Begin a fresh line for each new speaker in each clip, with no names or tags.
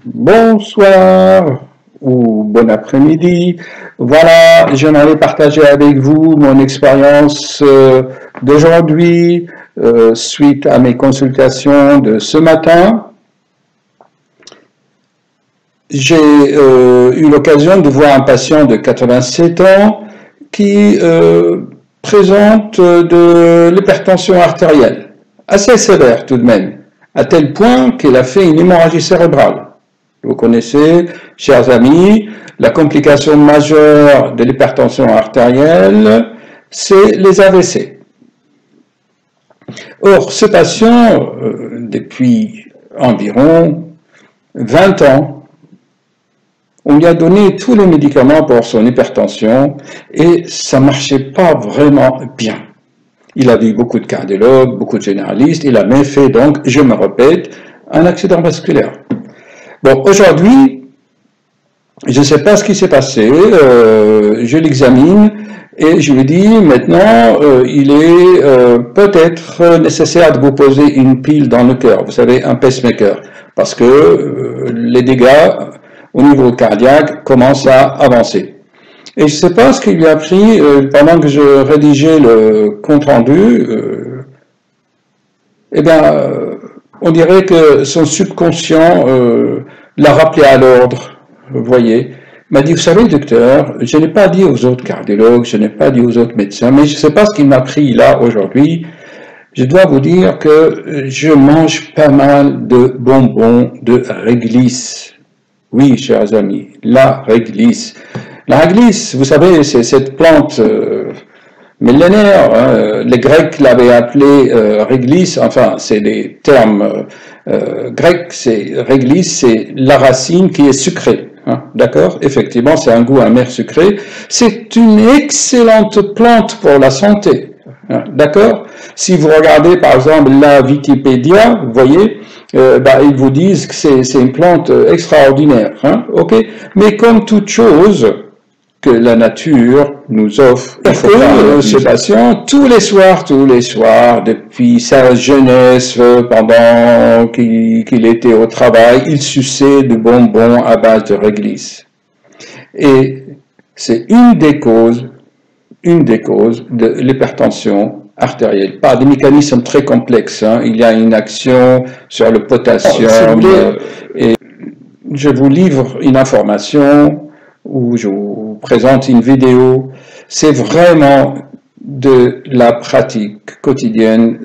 Bonsoir ou bon après-midi. Voilà, j'aimerais partager avec vous mon expérience d'aujourd'hui suite à mes consultations de ce matin. J'ai eu l'occasion de voir un patient de 87 ans qui présente de l'hypertension artérielle, assez sévère tout de même, à tel point qu'il a fait une hémorragie cérébrale. Vous connaissez, chers amis, la complication majeure de l'hypertension artérielle, c'est les AVC. Or, ce patient, depuis environ 20 ans, on lui a donné tous les médicaments pour son hypertension et ça ne marchait pas vraiment bien. Il a vu beaucoup de cardiologues, beaucoup de généralistes, il a même fait donc, je me répète, un accident vasculaire. Bon, aujourd'hui, je ne sais pas ce qui s'est passé, je l'examine et je lui dis maintenant, il est peut-être nécessaire de vous poser une pile dans le cœur, vous savez, un pacemaker, parce que les dégâts au niveau cardiaque commencent à avancer. Et je ne sais pas ce qu'il lui a pris pendant que je rédigeais le compte-rendu, eh bien, on dirait que son subconscient l'a rappelé à l'ordre, vous voyez. Il m'a dit, vous savez, docteur, je n'ai pas dit aux autres cardiologues, je n'ai pas dit aux autres médecins, mais je ne sais pas ce qu'il m'a pris là aujourd'hui. Je dois vous dire que je mange pas mal de bonbons de réglisse. Oui, chers amis, la réglisse. La réglisse, vous savez, c'est cette plante millénaire, hein, les Grecs l'avaient appelée réglisse, enfin, c'est des termes grecs, c'est réglisse, c'est la racine qui est sucrée, hein, d'accord? Effectivement, c'est un goût amer sucré. C'est une excellente plante pour la santé, hein, d'accord? Si vous regardez, par exemple, la Wikipédia, vous voyez, ils vous disent que c'est une plante extraordinaire, hein, ok? Mais comme toute chose que la nature nous offre, il faut ce patient, tous les soirs, depuis sa jeunesse, pendant qu'il était au travail, il suçait de bonbons à base de réglisse. Et c'est une des causes de l'hypertension artérielle, par des mécanismes très complexes, hein. Il y a une action sur le potassium, et je vous livre une information où je vous présente une vidéo. C'est vraiment de la pratique quotidienne.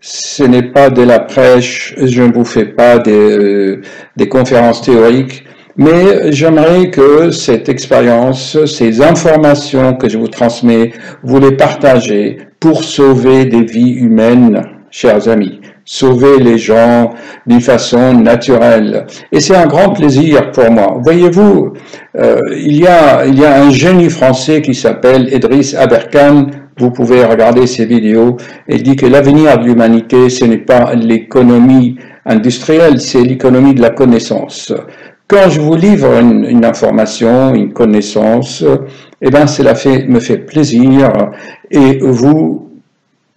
Ce n'est pas de la prêche, je ne vous fais pas des conférences théoriques, mais j'aimerais que cette expérience, ces informations que je vous transmets, vous les partagez pour sauver des vies humaines, chers amis. Sauver les gens d'une façon naturelle. Et c'est un grand plaisir pour moi. Voyez-vous, il y a un génie français qui s'appelle Idriss Aberkan. Vous pouvez regarder ses vidéos. Il dit que l'avenir de l'humanité, ce n'est pas l'économie industrielle, c'est l'économie de la connaissance. Quand je vous livre une information, une connaissance, eh bien, cela me fait plaisir et vous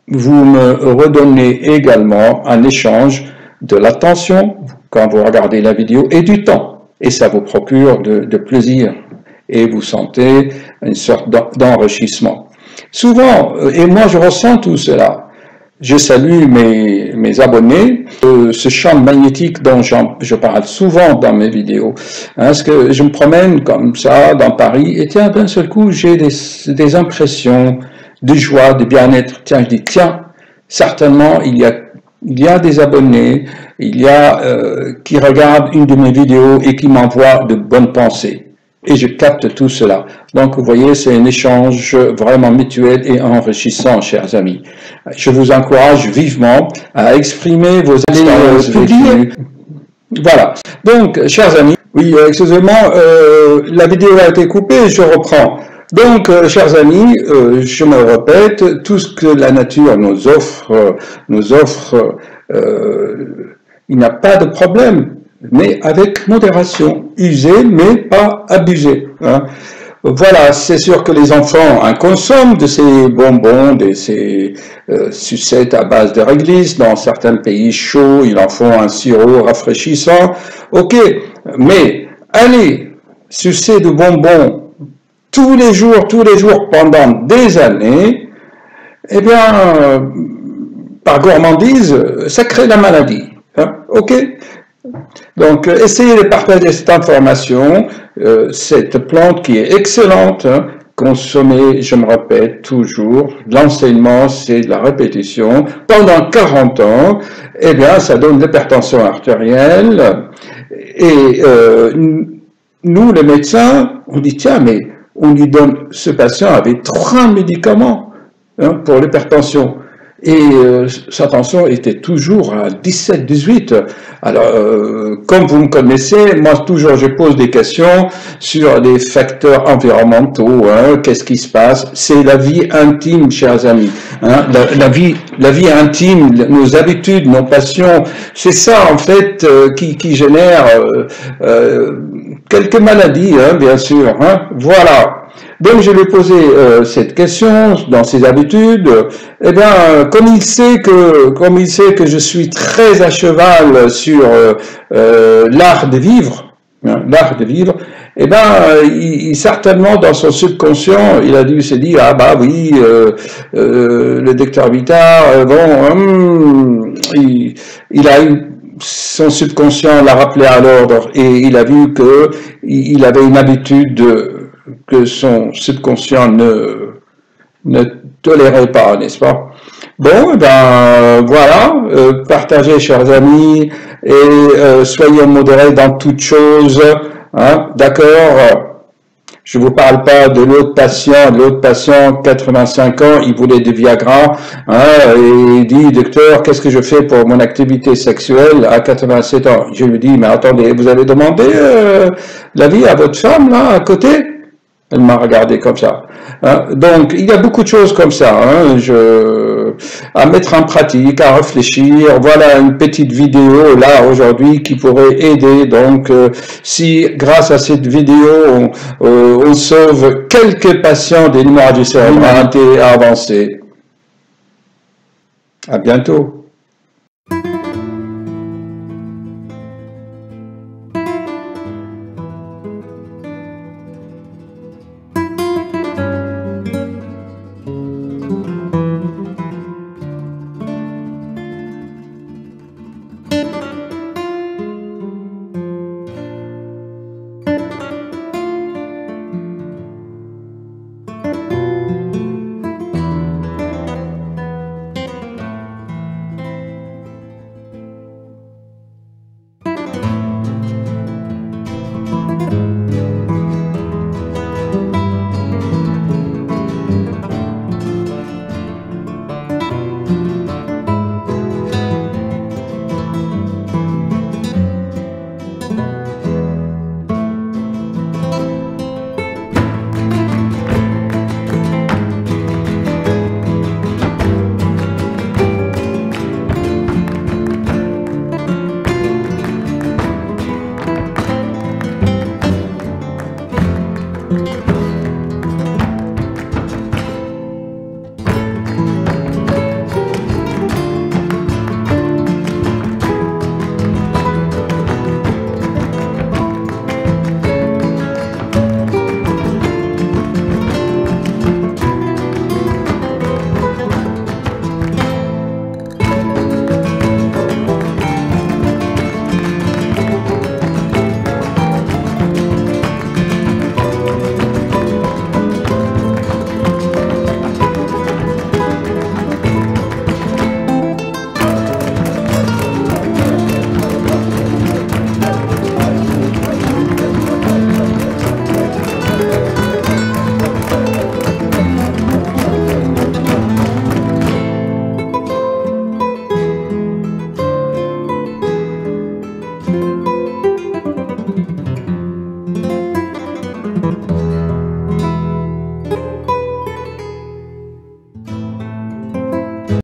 me redonnez également un échange de l'attention quand vous regardez la vidéo et du temps. Et ça vous procure de plaisir et vous sentez une sorte d'enrichissement. Souvent, et moi je ressens tout cela, je salue mes abonnés, ce champ magnétique dont je parle souvent dans mes vidéos, hein, parce que je me promène comme ça dans Paris et tiens, d'un seul coup j'ai des impressions de joie, de bien-être. Tiens, je dis, tiens, certainement, il y a des abonnés, qui regardent une de mes vidéos et qui m'envoient de bonnes pensées. Et je capte tout cela. Donc, vous voyez, c'est un échange vraiment mutuel et enrichissant, chers amis. Je vous encourage vivement à exprimer vos expériences vécues. Voilà. Donc, chers amis, oui, excusez-moi, la vidéo a été coupée, je reprends. Donc, chers amis, je me répète, tout ce que la nature nous offre, il n'y a pas de problème, mais avec modération, user, mais pas abuser, hein. voilà, c'est sûr que les enfants consomment de ces bonbons, de ces sucettes à base de réglisse. Dans certains pays chauds, ils en font un sirop rafraîchissant. Ok, mais allez, sucer de bonbons tous les jours, pendant des années, eh bien, par gourmandise, ça crée la maladie. Hein, ok? Donc, essayez de partager cette information, cette plante qui est excellente, hein, consommer, je me répète toujours, l'enseignement, c'est de la répétition. Pendant 40 ans, eh bien, ça donne l'hypertension artérielle. Et nous, les médecins, on dit, tiens, mais on lui donne, ce patient avait 3 médicaments hein, pour l'hypertension. Et sa tension était toujours à 17, 18. Alors, comme vous me connaissez, moi toujours je pose des questions sur les facteurs environnementaux. Hein, qu'est-ce qui se passe? C'est la vie intime, chers amis. Hein, la vie intime, nos habitudes, nos passions, c'est ça en fait qui génère quelques maladies, hein, bien sûr. Hein, voilà. Donc je lui ai posé cette question dans ses habitudes. Eh bien, comme il sait que je suis très à cheval sur l'art de vivre, hein, eh bien, il certainement dans son subconscient, il a dû se dire ah bah oui, le docteur Vittard, il a eu son subconscient l'a rappelé à l'ordre et il a vu que il avait une habitude que son subconscient ne tolérait pas, n'est-ce pas? Bon, eh ben voilà, partagez, chers amis, et soyez modérés dans toutes choses, hein, d'accord? Je vous parle pas de l'autre patient, 85 ans, il voulait du Viagra, hein, et il dit, docteur, qu'est-ce que je fais pour mon activité sexuelle à 87 ans? Je lui dis, mais attendez, vous avez demandé l'avis à votre femme, là, à côté? Elle m'a regardé comme ça. Hein. Donc, il y a beaucoup de choses comme ça hein, à mettre en pratique, à réfléchir. Voilà une petite vidéo là aujourd'hui qui pourrait aider. Donc, si grâce à cette vidéo, on sauve quelques patients des hémorragies cérébrales avancées. À bientôt.